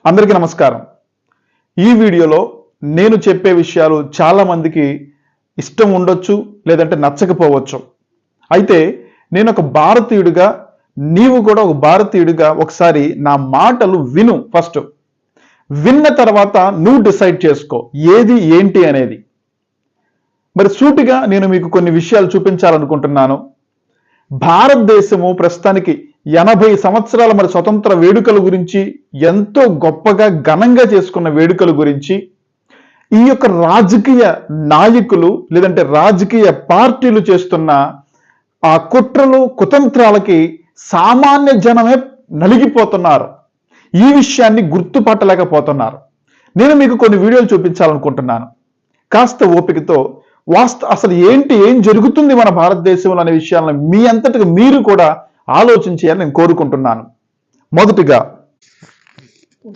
అందరికీ నమస్కారం. ఈ వీడియోలో నేను చెప్పే విషయాలు చాలా మందికి ఇష్టం ఉండొచ్చు, లేదంటే నచ్చకపోవచ్చు. అయితే నేను ఒక భారతీయుడిగా, నీవు కూడా ఒక భారతీయుడిగా ఒకసారి నా మాటలు విను. ఫస్ట్ విన్న తర్వాత నువ్వు డిసైడ్ చేసుకో ఏది ఏంటి అనేది. మరి సూటిగా నేను మీకు కొన్ని విషయాలు చూపించాలనుకుంటున్నాను. భారతదేశము ప్రస్తుతానికి 80 సంవత్సరాల మరి స్వతంత్ర వేడుకల గురించి, ఎంతో గొప్పగా ఘనంగా చేసుకున్న వేడుకల గురించి, ఈ యొక్క రాజకీయ నాయకులు లేదంటే రాజకీయ పార్టీలు చేస్తున్న ఆ కుట్రలు కుతంత్రాలకి సామాన్య జనమే నలిగిపోతున్నారు. ఈ విషయాన్ని గుర్తుపట్టలేకపోతున్నారు. నేను మీకు కొన్ని వీడియోలు చూపించాలనుకుంటున్నాను. కాస్త ఓపికతో అసలు ఏం జరుగుతుంది మన భారతదేశంలో అనే విషయాలను మీ అంతటికి మీరు కూడా ఆలోచించాలని నేను కోరుకుంటున్నాను. మొదటిగా,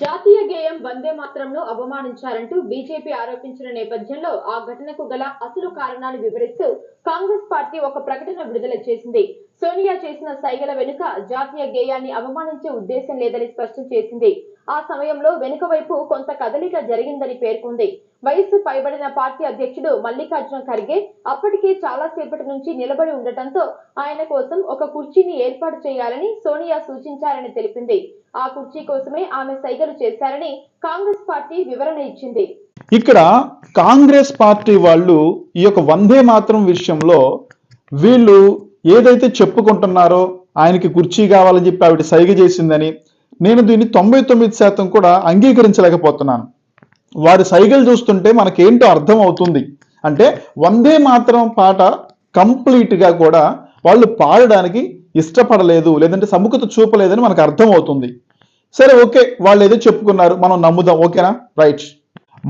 జాతీయ గేయం వందే మాతరంను అవమానించారంటూ బీజేపీ ఆరోపించిన నేపథ్యంలో ఆ ఘటనకు గల అసలు కారణాలు వివరిస్తూ కాంగ్రెస్ పార్టీ ఒక ప్రకటన విడుదల చేసింది. సోనియా చేసిన సైగల వెనుక జాతీయ గేయాన్ని అవమానించే ఉద్దేశం లేదని స్పష్టం చేసింది. ఆ సమయంలో వెనుక వైపు కొంత కదలిక జరిగిందని పేర్కొంది. వయస్సు పైబడిన పార్టీ అధ్యక్షుడు మల్లికార్జున ఖర్గే అప్పటికే చాలా సేపటి నుంచి నిలబడి ఉండటంతో ఆయన కోసం ఒక కుర్చీని ఏర్పాటు చేయాలని సోనియా సూచించారని తెలిపింది. ఆ కుర్చీ కోసమే ఆమె సైగలు చేశారని కాంగ్రెస్ పార్టీ వివరణ ఇచ్చింది. ఇక్కడ కాంగ్రెస్ పార్టీ వాళ్ళు ఈ యొక్క వందే మాతరం విషయంలో వీళ్ళు ఏదైతే చెప్పుకుంటున్నారో, ఆయనకి కుర్చీ కావాలని చెప్పి ఆవిడ సైగ చేసిందని, నేను దీన్ని 99% కూడా అంగీకరించలేకపోతున్నాను. వారి సైగలు చూస్తుంటే మనకేంటో అర్థం అవుతుంది. అంటే వందే మాతరం పాట కంప్లీట్ గా కూడా వాళ్ళు పాడడానికి ఇష్టపడలేదు, లేదంటే సముఖత చూపలేదని మనకు అర్థం అవుతుంది. సరే, ఓకే, వాళ్ళు ఏదో చెప్పుకున్నారు, మనం నమ్ముదాం. ఓకేనా? రైట్.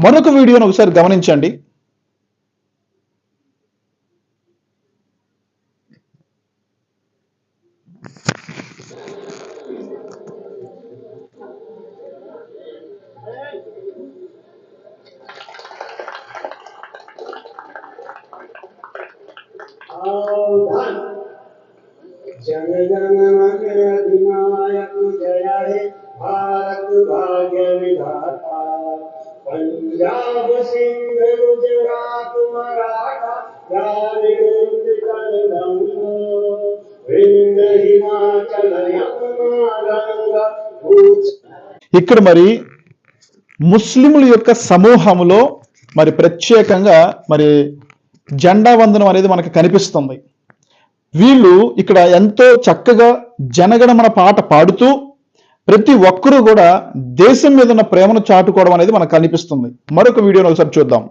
మరొక వీడియోను ఒకసారి గమనించండి. जन गण मन अधिनायक जय हे भारत भाग्य विधाता, पंजाब सिंध गुजरात मराठा द्राविड़ उत्कल गंगा, विंध्य हिमाचल यमुना गंगा। ఇక్కడ మరి ముస్లింల యొక్క సమూహంలో మరి ప్రత్యేకంగా మరి జెండా వందనం అనేది మనకు కనిపిస్తుంది. వీళ్ళు ఇక్కడ ఎంతో చక్కగా జనగణమన పాట పాడుతూ ప్రతి ఒక్కరూ కూడా దేశం మీద ఉన్న ప్రేమను చాటుకోవడం అనేది మనకు కనిపిస్తుంది. మరొక వీడియోని ఒకసారి చూద్దాం.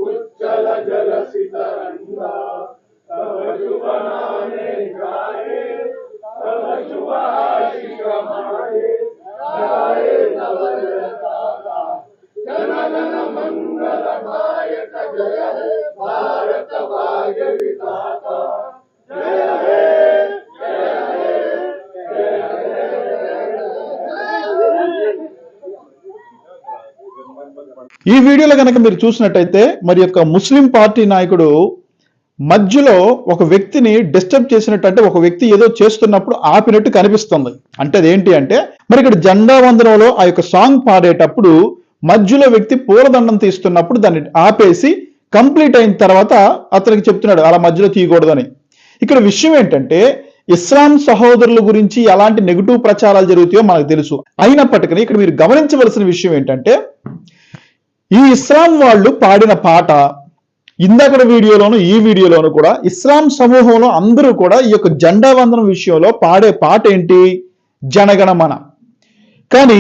उच्चल जल सितरंगा तव शुभ नामे गाए, तव शुभ आशीष हमारे गाए तव जयकारा। जन गण मंगल दायक जय हे भारत भाग्य विधाता, जय हे जय हे जय हे। ఈ వీడియోలో కనుక మీరు చూసినట్టయితే మరి యొక్క ముస్లిం పార్టీ నాయకుడు మధ్యలో ఒక వ్యక్తిని డిస్టర్బ్ చేసినట్టు, అంటే ఒక వ్యక్తి ఏదో చేస్తున్నప్పుడు ఆపినట్టు కనిపిస్తుంది. అంటే అదేంటి అంటే, మరి ఇక్కడ జెండా వందనంలో ఆ యొక్క సాంగ్ పాడేటప్పుడు మధ్యలో వ్యక్తి పూలదండం తీస్తున్నప్పుడు దాన్ని ఆపేసి కంప్లీట్ అయిన తర్వాత అతనికి చెప్తున్నాడు అలా మధ్యలో తీయకూడదని. ఇక్కడ విషయం ఏంటంటే, ఇస్లాం సహోదరుల గురించి ఎలాంటి నెగిటివ్ ప్రచారాలు జరుగుతాయో మనకు తెలుసు. అయినప్పటికీ ఇక్కడ మీరు గమనించవలసిన విషయం ఏంటంటే, ఈ ఇస్లాం వాళ్ళు పాడిన పాట ఇందాక వీడియోలోను ఈ వీడియోలోను కూడా ఇస్లాం సమూహంలో అందరూ కూడా ఈ యొక్క జెండా వందనం విషయంలో పాడే పాట ఏంటి? జనగణమన. కానీ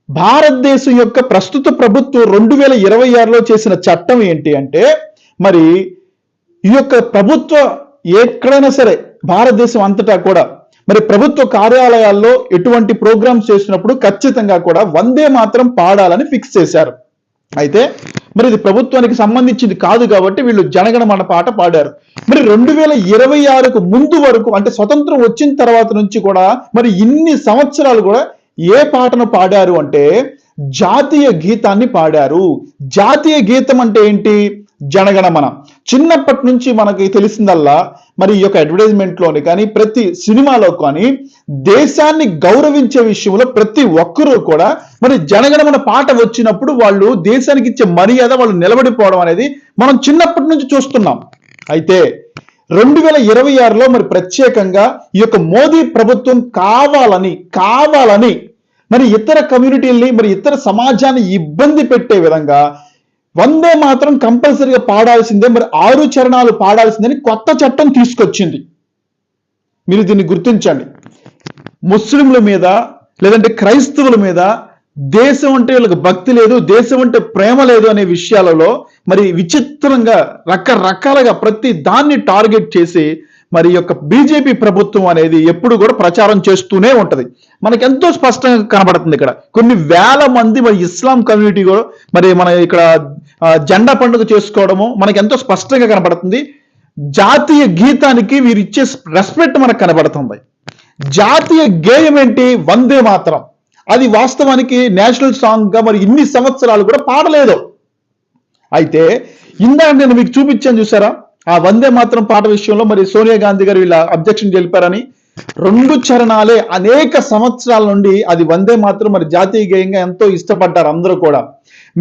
భారతదేశం యొక్క ప్రస్తుత ప్రభుత్వం 2026లో చేసిన చట్టం ఏంటి అంటే, మరి ఈ యొక్క ప్రభుత్వ ఎక్కడైనా సరే భారతదేశం అంతటా కూడా మరి ప్రభుత్వ కార్యాలయాల్లో ఎటువంటి ప్రోగ్రామ్స్ చేసినప్పుడు ఖచ్చితంగా కూడా వందే మాత్రం పాడాలని ఫిక్స్ చేశారు. అయితే మరి ఇది ప్రభుత్వానికి సంబంధించింది కాదు కాబట్టి వీళ్ళు జనగణమన పాట పాడారు. మరి 2026కు ముందు వరకు అంటే స్వతంత్రం వచ్చిన తర్వాత నుంచి కూడా మరి ఇన్ని సంవత్సరాలు కూడా ఏ పాటను పాడారు అంటే జాతీయ గీతాన్ని పాడారు. జాతీయ గీతం అంటే ఏంటి? జనగణమన. చిన్నప్పటి నుంచి మనకి తెలిసిందల్లా మరి ఈ యొక్క అడ్వర్టైజ్మెంట్ లోని కానీ ప్రతి సినిమాలో కానీ దేశాన్ని గౌరవించే విషయంలో ప్రతి ఒక్కరూ కూడా మరి జనగణమన పాట వచ్చినప్పుడు వాళ్ళు దేశానికి ఇచ్చే మర్యాద వాళ్ళు నిలబడిపోవడం అనేది మనం చిన్నప్పటి నుంచి చూస్తున్నాం. అయితే 2026లో మరి ప్రత్యేకంగా ఈ యొక్క మోదీ ప్రభుత్వం కావాలని మరి ఇతర కమ్యూనిటీల్ని మరి ఇతర సమాజాన్ని ఇబ్బంది పెట్టే విధంగా వందే మాత్రం కంపల్సరీగా పాడాల్సిందే, మరి 6 చరణాలు పాడాల్సిందని కొత్త చట్టం తీసుకొచ్చింది. మీరు దీన్ని గుర్తించండి. ముస్లింల మీద లేదంటే క్రైస్తవుల మీద దేశం అంటే వీళ్ళకి భక్తి లేదు, దేశం అంటే ప్రేమ లేదు అనే విషయాలలో మరి విచిత్రంగా రకరకాలుగా ప్రతి దాన్ని టార్గెట్ చేసి మరి యొక్క బీజేపీ ప్రభుత్వం అనేది ఎప్పుడు కూడా ప్రచారం చేస్తూనే ఉంటది. మనకి ఎంతో స్పష్టంగా కనబడుతుంది. ఇక్కడ కొన్ని వేల మంది మరి ఇస్లాం కమ్యూనిటీ కూడా మరి మన ఇక్కడ జెండా పండుగ చేసుకోవడము మనకి ఎంతో స్పష్టంగా కనబడుతుంది. జాతీయ గీతానికి వీరు ఇచ్చే రెస్పెక్ట్ మనకు కనబడుతుంది. జాతీయ గేయం ఏంటి? వందే మాత్రం. అది వాస్తవానికి నేషనల్ సాంగ్ గా మరి ఇన్ని సంవత్సరాలు కూడా పాడలేదు. అయితే ఇందాక నేను మీకు చూపించాను చూసారా, ఆ వందే మాత్రం పాట విషయంలో మరి సోనియా గాంధీ గారు వీళ్ళ అబ్జెక్షన్ తెలిపారని 2 చరణాలే అనేక సంవత్సరాల నుండి అది వందే మాత్రం మరి జాతీయ గేయంగా ఎంతో ఇష్టపడ్డారు అందరూ కూడా.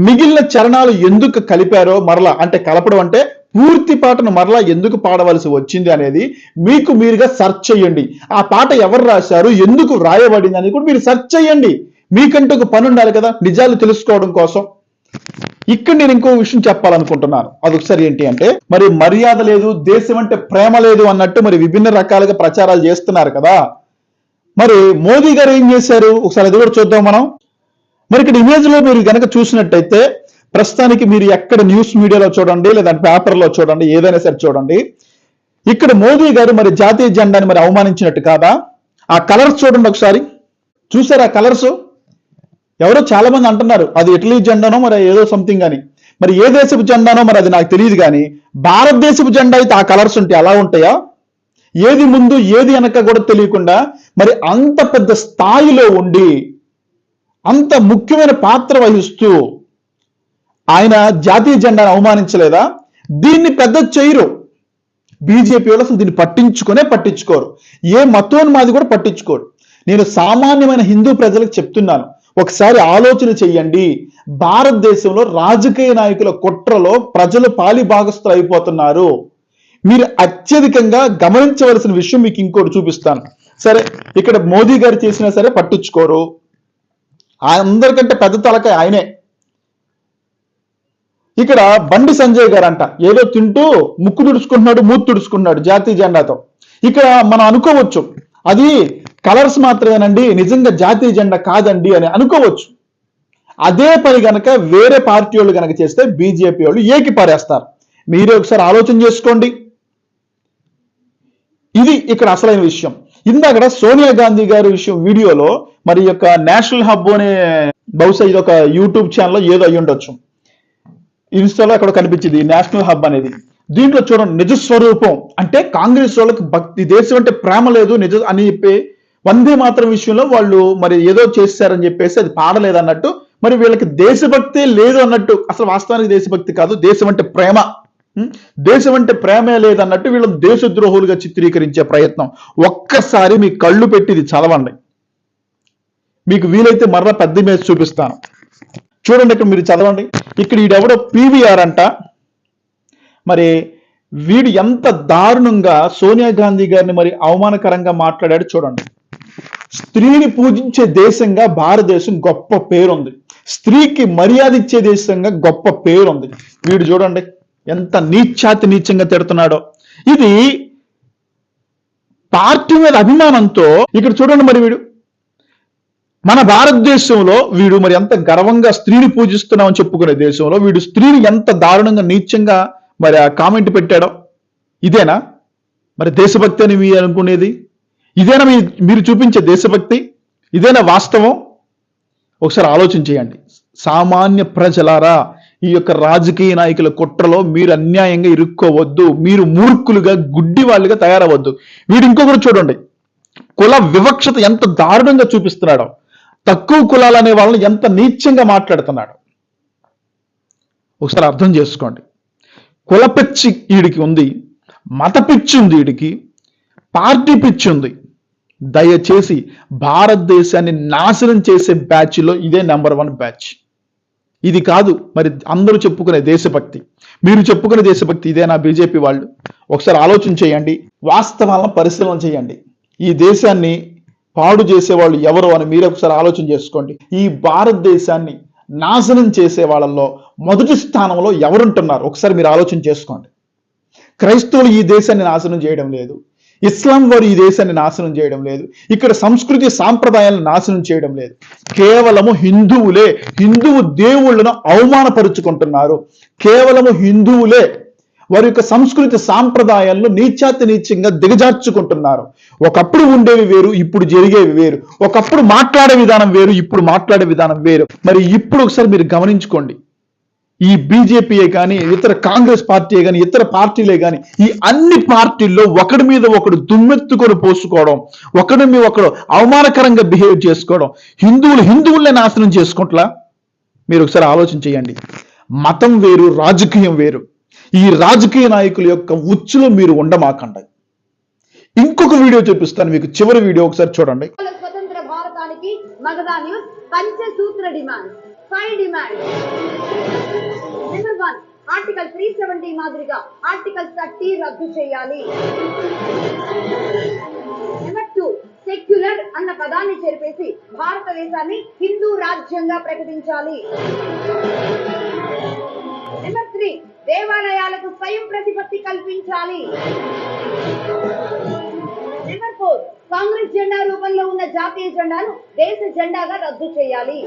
మిగిలిన చరణాలు ఎందుకు కలిపారో మరలా అంటే కలపడం అంటే పూర్తి పాటను మరలా ఎందుకు పాడవలసి వచ్చింది అనేది మీకు మీరుగా సెర్చ్ చేయండి. ఆ పాట ఎవరు రాశారు, ఎందుకు వ్రాయబడింది అనేది కూడా మీరు సెర్చ్ చేయండి. మీకంటూ ఒక పని ఉండాలి కదా నిజాలు తెలుసుకోవడం కోసం. ఇక్కడ నేను ఇంకో విషయం చెప్పాలనుకుంటున్నాను. అదొకసారి ఏంటి అంటే మరి మర్యాద లేదు, దేశం అంటే ప్రేమ లేదు అన్నట్టు మరి విభిన్న రకాలుగా ప్రచారాలు చేస్తున్నారు కదా. మరి మోదీ గారు ఏం చేశారు ఒకసారి అది కూడా చూద్దాం మనం. మరి ఇక్కడ ఇమేజ్ లో మీరు కనుక చూసినట్టయితే ప్రస్తుతానికి మీరు ఎక్కడ న్యూస్ మీడియాలో చూడండి లేదంటే పేపర్లో చూడండి, ఏదైనా సరే చూడండి, ఇక్కడ మోదీ గారు మరి జాతీయ జెండాని మరి అవమానించినట్టు కాదా? ఆ కలర్స్ చూడండి ఒకసారి. చూసారా కలర్స్? ఎవరో చాలా మంది అంటున్నారు అది ఇటలీ జెండానో మరి ఏదో సంథింగ్ అని. మరి ఏ దేశపు జెండానో మరి అది నాకు తెలియదు, కానీ భారతదేశపు జెండా అయితే ఆ కలర్స్ ఉంటాయి అలా ఉంటాయా? ఏది ముందు ఏది వెనక కూడా తెలియకుండా మరి అంత పెద్ద స్థాయిలో ఉండి అంత ముఖ్యమైన పాత్ర వహిస్తూ ఆయన జాతీయ జెండాను అవమానించలేదా? దీన్ని పెద్ద చేయరు బీజేపీ వాళ్ళు. అసలు దీన్ని పట్టించుకోరు. ఏ మతోన్మాది కూడా పట్టించుకోరు. నేను సామాన్యమైన హిందూ ప్రజలకు చెప్తున్నాను, ఒకసారి ఆలోచన చెయ్యండి. భారతదేశంలో రాజకీయ నాయకుల కుట్రలో ప్రజలు పాలిభాగస్తులు అయిపోతున్నారు. మీరు అత్యధికంగా గమనించవలసిన విషయం మీకు ఇంకోటి చూపిస్తాను. సరే, ఇక్కడ మోదీ గారు చేసినా సరే పట్టించుకోరు. అందరికంటే పెద్ద తలకాయ ఆయనే. ఇక్కడ బండి సంజయ్ గారు అంట ఏదో తింటూ ముక్కు తుడుచుకుంటున్నాడు, మూతి తుడుచుకుంటున్నాడు జాతీయ జెండాతో. ఇక్కడ మనం అనుకోవచ్చు అది కలర్స్ మాత్రమేనండి, నిజంగా జాతీయ జెండా కాదండి అని అనుకోవచ్చు. అదే పని గనక వేరే పార్టీ వాళ్ళు గనక చేస్తే బీజేపీ వాళ్ళు ఏకి పారేస్తారు. మీరే ఒకసారి ఆలోచన చేసుకోండి. ఇది ఇక్కడ అసలైన విషయం. ఇందాక సోనియా గాంధీ గారి విషయం వీడియోలో మరి యొక్క నేషనల్ హబ్ అనే బహుశా ఇది ఒక యూట్యూబ్ ఛానల్లో ఏదో అయ్యి ఉండొచ్చు, ఇన్స్టాలో అక్కడ కనిపించింది నేషనల్ హబ్ అనేది. దీంట్లో చూడండి నిజ స్వరూపం అంటే కాంగ్రెస్ వాళ్ళకి భక్తి, దేశం అంటే ప్రేమ లేదు నిజ అని చెప్పి వందే మాత్రం విషయంలో వాళ్ళు మరి ఏదో చేశారని చెప్పేసి అది పాడలేదు అన్నట్టు, మరి వీళ్ళకి దేశభక్తే లేదు అన్నట్టు. అసలు వాస్తవానికి దేశభక్తి కాదు, దేశం అంటే ప్రేమ. దేశం అంటే ప్రేమే లేదన్నట్టు వీళ్ళని దేశద్రోహులుగా చిత్రీకరించే ప్రయత్నం. ఒక్కసారి మీ కళ్ళు పెట్టి ఇది చదవండి. మీకు వీలైతే మరలా పెద్ద ఇమేజ్ చూపిస్తాను చూడండి. ఇక్కడ మీరు చదవండి. ఇక్కడ ఈడెవడో పీవీఆర్ అంట. మరి వీడు ఎంత దారుణంగా సోనియా గాంధీ గారిని మరి అవమానకరంగా మాట్లాడాడు చూడండి. స్త్రీని పూజించే దేశంగా భారతదేశం గొప్ప పేరుంది, స్త్రీకి మర్యాద ఇచ్చే దేశంగా గొప్ప పేరుంది. వీడు చూడండి ఎంత నీచంగా తిడుతున్నాడో. ఇది పార్టీ మీద అభిమానంతో ఇక్కడ చూడండి. మరి వీడు మన భారతదేశంలో వీడు మరి ఎంత గర్వంగా స్త్రీని పూజిస్తున్నామని చెప్పుకునే దేశంలో వీడు స్త్రీని ఎంత దారుణంగా నీచంగా మరి ఆ కామెంట్ పెట్టాడో. ఇదేనా మరి దేశభక్తి అని మీరు అనుకునేది? ఇదేనా మీరు చూపించే దేశభక్తి? ఇదేనా వాస్తవం? ఒకసారి ఆలోచన చేయండి. సామాన్య ప్రజలారా, ఈ యొక్క రాజకీయ నాయకుల కుట్రలో మీరు అన్యాయంగా ఇరుక్కోవద్దు. మీరు మూర్ఖులుగా గుడ్డి వాళ్ళుగా తయారవద్దు. వీడు ఇంకొకరు చూడండి, కుల వివక్షత ఎంత దారుణంగా చూపిస్తున్నాడో, తక్కువ కులాలు అనే వాళ్ళని ఎంత నీచంగా మాట్లాడుతున్నాడు. ఒకసారి అర్థం చేసుకోండి. కుల పిచ్చి వీడికి ఉంది, మత పిచ్చి ఉంది వీడికి, పార్టీ పిచ్చి ఉంది. దయచేసి భారతదేశాన్ని నాశనం చేసే బ్యాచ్లో ఇదే నెంబర్ 1 బ్యాచ్. ఇది కాదు మరి అందరూ చెప్పుకునే దేశభక్తి. మీరు చెప్పుకునే దేశభక్తి ఇదేనా బీజేపీ వాళ్ళు? ఒకసారి ఆలోచన చేయండి, వాస్తవాలను పరిశీలన చేయండి. ఈ దేశాన్ని పాడు చేసేవాళ్ళు ఎవరు అని మీరు ఒకసారి ఆలోచన చేసుకోండి. ఈ భారతదేశాన్ని నాశనం చేసే వాళ్ళల్లో మొదటి స్థానంలో ఎవరుంటున్నారు ఒకసారి మీరు ఆలోచన చేసుకోండి. క్రైస్తవులు ఈ దేశాన్ని నాశనం చేయడం లేదు, ఇస్లాం వారు ఈ దేశాన్ని నాశనం చేయడం లేదు, ఇక్కడ సంస్కృతి సాంప్రదాయాలను నాశనం చేయడం లేదు. కేవలము హిందువులే హిందువు దేవుళ్ళను అవమానపరుచుకుంటున్నారు. కేవలము హిందువులే వారి యొక్క సంస్కృతి సాంప్రదాయాలను నీచాతి నీచంగా దిగజార్చుకుంటున్నారు. ఒకప్పుడు ఉండేవి వేరు, ఇప్పుడు జరిగేవి వేరు. ఒకప్పుడు మాట్లాడే విధానం వేరు, ఇప్పుడు మాట్లాడే విధానం వేరు. మరి ఇప్పుడు ఒకసారి మీరు గమనించుకోండి. ఈ బీజేపీయే కానీ, ఇతర కాంగ్రెస్ పార్టీ కానీ, ఇతర పార్టీలే కానీ, ఈ అన్ని పార్టీల్లో ఒకడి మీద ఒకడు దుమ్మెత్తుకొని పోసుకోవడం, ఒకడి మీద ఒకడు అవమానకరంగా బిహేవ్ చేసుకోవడం, హిందువులే నాశనం చేసుకుంటలా. మీరు ఒకసారి ఆలోచన చేయండి. మతం వేరు, రాజకీయం వేరు. ఈ రాజకీయ నాయకుల యొక్క ఉచ్చులో మీరు ఉండమాకండి. ఇంకొక వీడియో చూపిస్తాను మీకు, చివరి వీడియో ఒకసారి చూడండి. స్వతంత్ర భారతానికి Magadha news Panchasutra demand 5 demand. Number 1, article 370 మాదిరిగా ఆర్టికల్ 30 రద్దు చేయాలి. నెంబర్ 2, సెక్యులర్ అన్న పదాన్ని చేర్పేసి భారతదేశాన్ని హిందూ రాజ్యంగా ప్రకటించాలి. నెంబర్ 3, దేవాలయాలకు స్వయం ప్రతిపత్తి కల్పించాలి. నెంబర్ 4, కాంగ్రెస్ జెండా రూపంలో ఉన్న జాతీయ జెండాను దేశ జెండాగా రద్దు చేయాలి.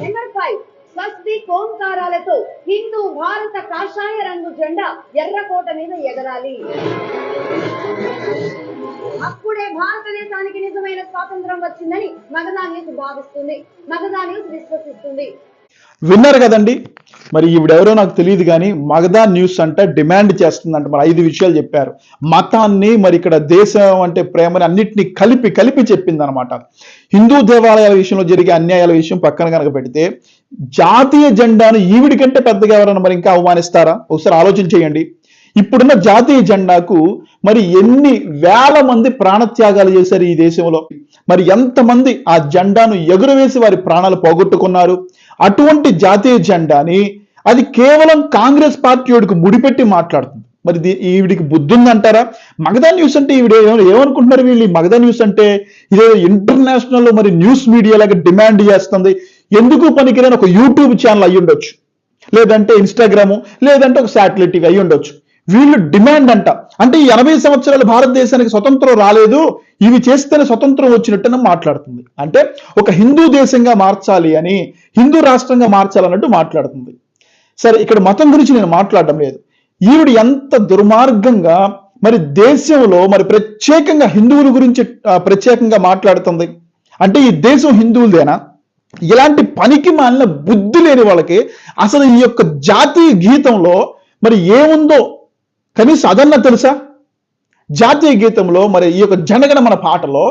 నెంబర్ 5, స్వస్తిక్ ఓంకారాలతో హిందూ భారత కాషాయ రంగు జెండా ఎర్రకోట మీద ఎగరాలి. అప్పుడే భారతదేశానికి నిజమైన స్వాతంత్రం వచ్చిందని మగధా న్యూస్ భావిస్తుంది, మగధా న్యూస్ విశ్వసిస్తుంది. విన్నారు కదండి. మరి ఈవిడెవరో నాకు తెలియదు కానీ మగధా న్యూస్ అంటే డిమాండ్ చేస్తుందంట. మరి 5 విషయాలు చెప్పారు. మతాన్ని, మరి ఇక్కడ దేశం అంటే ప్రేమని అన్నిటినీ కలిపి చెప్పింది అనమాట. హిందూ దేవాలయాల విషయంలో జరిగే అన్యాయాల విషయం పక్కన కనుక పెడితే, జాతీయ జెండాను ఈవిడి కంటే పెద్దగా ఎవరైనా మరి ఇంకా అవమానిస్తారా? ఒకసారి ఆలోచన చేయండి. ఇప్పుడున్న జాతీయ జెండాకు మరి ఎన్ని వేల మంది ప్రాణత్యాగాలు చేశారు ఈ దేశంలో. మరి ఎంతమంది ఆ జెండాను ఎగురవేసి వారి ప్రాణాలు పోగొట్టుకున్నారు. అటువంటి జాతీయ జెండాని అది కేవలం కాంగ్రెస్ పార్టీ వాడికి ముడిపెట్టి మాట్లాడుతుంది. మరి ఈవిడికి బుద్ధి ఉందంటారా? మగధా న్యూస్ అంటే ఈవిడ ఏమనుకుంటున్నారు వీళ్ళు? ఈ మగధా న్యూస్ అంటే ఇదే ఇంటర్నేషనల్ మరి న్యూస్ మీడియా లాగా డిమాండ్ చేస్తుంది. ఎందుకు పనికిరాని ఒక యూట్యూబ్ ఛానల్ అయ్యి ఉండొచ్చు, లేదంటే ఇన్స్టాగ్రాము, లేదంటే ఒక శాటిలైట్ టీవీ అయ్యి ఉండొచ్చు. వీళ్ళు డిమాండ్ అంటే ఈ 80 సంవత్సరాలు భారతదేశానికి స్వతంత్రం రాలేదు, ఇవి చేస్తేనే స్వతంత్రం వచ్చినట్టున మాట్లాడుతుంది. అంటే ఒక హిందూ దేశంగా మార్చాలి అని, హిందూ రాష్ట్రంగా మార్చాలన్నట్టు మాట్లాడుతుంది. సరే, ఇక్కడ మతం గురించి నేను మాట్లాడడం లేదు. ఈవిడ ఎంత దుర్మార్గంగా మరి దేశంలో మరి ప్రత్యేకంగా హిందువుల గురించి ప్రత్యేకంగా మాట్లాడుతుంది. అంటే ఈ దేశం హిందువులదేనా? ఇలాంటి పనికి మాలిన బుద్ధి లేని వాళ్ళకి అసలు ఈ యొక్క జాతీయ గీతంలో మరి ఏముందో కనీసం అదన్నా తెలుసా? జాతీయ గీతంలో మరి ఈ యొక్క జనగణమన పాటలో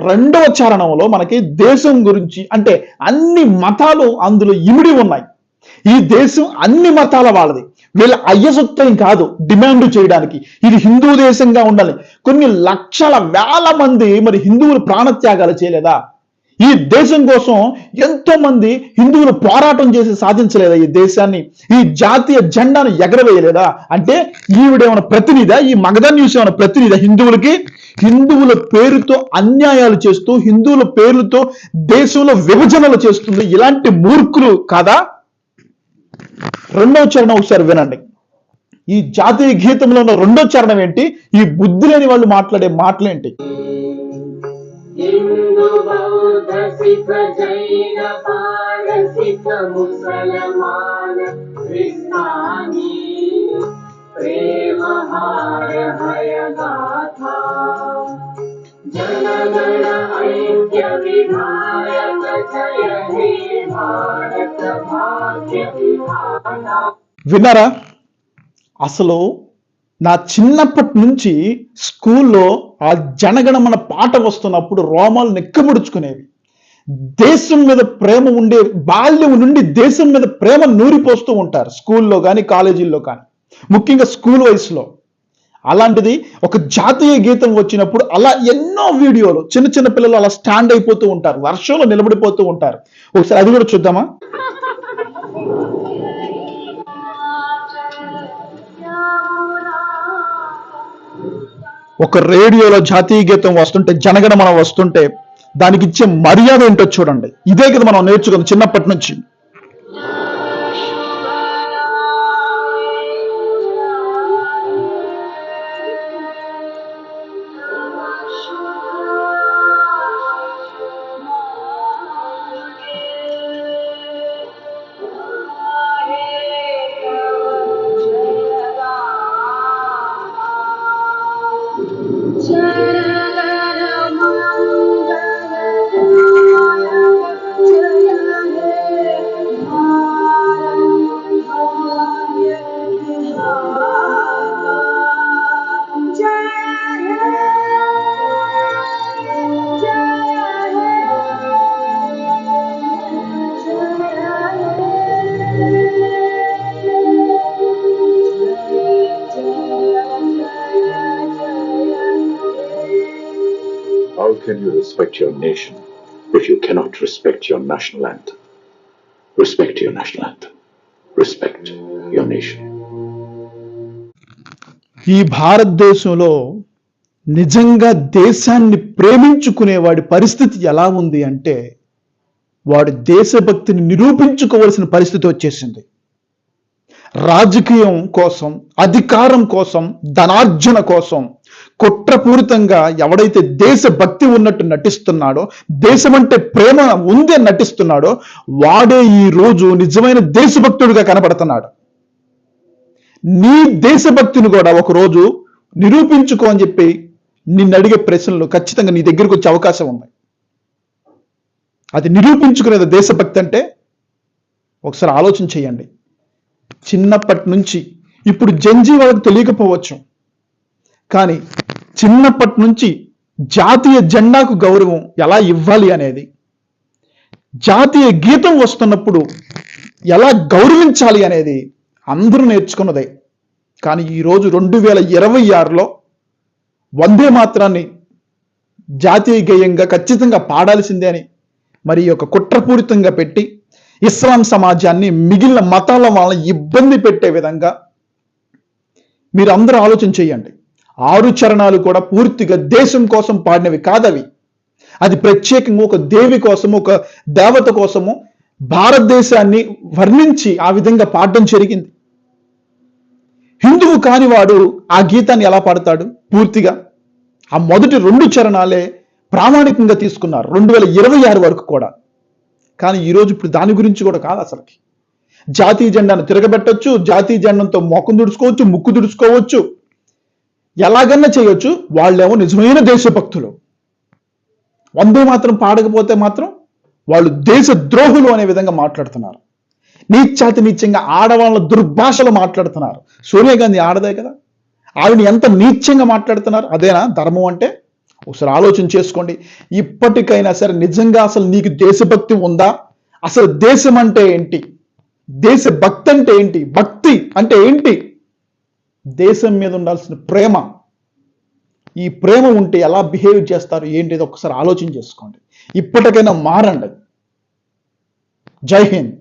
2వ చరణంలో మనకి దేశం గురించి అంటే అన్ని మతాలు అందులో ఇమిడి ఉన్నాయి. ఈ దేశం అన్ని మతాల వాళ్ళది. వీళ్ళ అయ్యసొత్తం కాదు డిమాండ్ చేయడానికి ఇది హిందూ దేశంగా ఉండాలి. కొన్ని లక్షల వేల మంది మరి హిందువులు ప్రాణత్యాగాలు చేయలేదా? ఈ దేశం కోసం ఎంతో మంది హిందువులు పోరాటం చేసి సాధించలేదా ఈ దేశాన్ని? ఈ జాతీయ జెండాను ఎగరవేయలేదా? అంటే ఈవిడేమైనా ప్రతినిధా? ఈ మగధా న్యూస్ ఏమైనా ప్రతినిధా హిందువులకి? హిందువుల పేరుతో అన్యాయాలు చేస్తూ, హిందువుల పేర్లతో దేశంలో విభజనలు చేస్తుంది. ఇలాంటి మూర్ఖులు కాదా? 2వ చరణం ఒకసారి వినండి. ఈ జాతీయ గీతంలో ఉన్న 2వ చరణం ఏంటి? ఈ బుద్ధి లేని వాళ్ళు మాట్లాడే మాటలేంటి? हिंदू बौद्ध सिख जैन पारसिक मुसलमान क्रिस्तानी प्रेम हार हय गाथा जय जनगण ऐक्य विधायक जय हे भारत भाग्य विधाता। విన్నారా? అసలు నా చిన్నప్పటి నుంచి స్కూల్లో ఆ జనగణమన పాట వస్తున్నప్పుడు రోమాలు నెక్కబుడుచుకునేవి. దేశం మీద ప్రేమ ఉండే బాల్యం నుండి దేశం మీద ప్రేమ నూరిపోస్తూ ఉంటారు స్కూల్లో కానీ కాలేజీల్లో కానీ, ముఖ్యంగా స్కూల్ వయసులో. అలాంటిది ఒక జాతీయ గీతం వచ్చినప్పుడు అలా ఎన్నో వీడియోలు చిన్న చిన్న పిల్లలు అలా స్టాండ్ అయిపోతూ ఉంటారు, వర్షంలో నిలబడిపోతూ ఉంటారు. ఒకసారి అది కూడా చూద్దామా? ఒక రేడియోలో జాతీయ గీతం వస్తుంటే, జనగణమన వస్తుంటే దానికి ఇచ్చే మర్యాద ఏంటో చూడండి. ఇదే కదా మనం నేర్చుకుంది చిన్నప్పటి నుంచి. How can you respect your nation if you cannot respect your national anthem? Respect your national anthem. Respect your nation. ఈ భారతదేశంలో నిజంగా దేశాన్ని ప్రేమించుకునేవాడి పరిస్థితి ఎలా ఉంది అంటే, వాడు దేశభక్తిని నిరూపించుకోవాల్సిన పరిస్థితి వచ్చేసింది. రాజకీయం కోసం, అధికారం కోసం, ధనార్జన కోసం కుట్రపూరితంగా ఎవడైతే దేశభక్తి ఉన్నట్టు నటిస్తున్నాడో, దేశమంటే ప్రేమ ఉందే నటిస్తున్నాడో, వాడే ఈ రోజు నిజమైన దేశభక్తుడిగా కనపడుతున్నాడు. నీ దేశభక్తిని కూడా ఒకరోజు నిరూపించుకో అని చెప్పి నిన్ను అడిగే ప్రశ్నలు ఖచ్చితంగా నీ దగ్గరికి వచ్చే అవకాశం ఉంది. అది నిరూపించుకునేది దేశభక్తి అంటే ఒకసారి ఆలోచన చేయండి. చిన్నప్పటి నుంచి, ఇప్పుడు జంజీ వాళ్ళకి తెలియకపోవచ్చు, కానీ చిన్నప్పటి నుంచి జాతీయ జెండాకు గౌరవం ఎలా ఇవ్వాలి అనేది, జాతీయ గీతం వస్తున్నప్పుడు ఎలా గౌరవించాలి అనేది అందరూ నేర్చుకున్నదే. కానీ ఈరోజు 2026లో వందే మాత్రాన్ని జాతీయ గేయంగా ఖచ్చితంగా పాడాల్సిందే అని మరి ఒక కుట్రపూరితంగా పెట్టి ఇస్లాం సమాజాన్ని మిగిలిన మతాల వాళ్ళని ఇబ్బంది పెట్టే విధంగా మీరు అందరూ ఆలోచన చేయండి. 6 చరణాలు కూడా పూర్తిగా దేశం కోసం పాడినవి కాదవి. అది ప్రత్యేకంగా ఒక దేవి కోసము, ఒక దేవత కోసము భారతదేశాన్ని వర్ణించి ఆ విధంగా పాడడం జరిగింది. హిందువు కాని వాడు ఆ గీతాన్ని ఎలా పాడతాడు? పూర్తిగా ఆ మొదటి 2 చరణాలే ప్రామాణికంగా తీసుకున్నారు 2026 వరకు కూడా. కానీ ఈరోజు ఇప్పుడు దాని గురించి కూడా కాదు అసలుకి. జాతీయ జెండాను తిరగబెట్టొచ్చు, జాతీయ జెండంతో మొఖం తుడుచుకోవచ్చు, ముక్కు తుడుచుకోవచ్చు, ఎలాగన్నా చేయొచ్చు. వాళ్ళేమో నిజమైన దేశభక్తులు. వందే మాత్రం పాడకపోతే మాత్రం వాళ్ళు దేశ ద్రోహులు అనే విధంగా మాట్లాడుతున్నారు. నీచాతి నీచంగా ఆడవాళ్ళ దుర్భాషలు మాట్లాడుతున్నారు. సోనియా గాంధీ ఆడదే కదా, ఆవిడ ఎంత నీచంగా మాట్లాడుతున్నారు. అదేనా ధర్మం అంటే? ఒకసారి ఆలోచన చేసుకోండి. ఇప్పటికైనా సరే నిజంగా అసలు నీకు దేశభక్తి ఉందా? అసలు దేశం అంటే ఏంటి? దేశభక్తి అంటే ఏంటి? భక్తి అంటే ఏంటి? దేశం మీద ఉండాల్సిన ప్రేమ, ఈ ప్రేమ ఉంటే ఎలా బిహేవ్ చేస్తారు ఏంటిది ఒకసారి ఆలోచన చేసుకోండి. ఇప్పటికైనా మారండి. జై హింద్.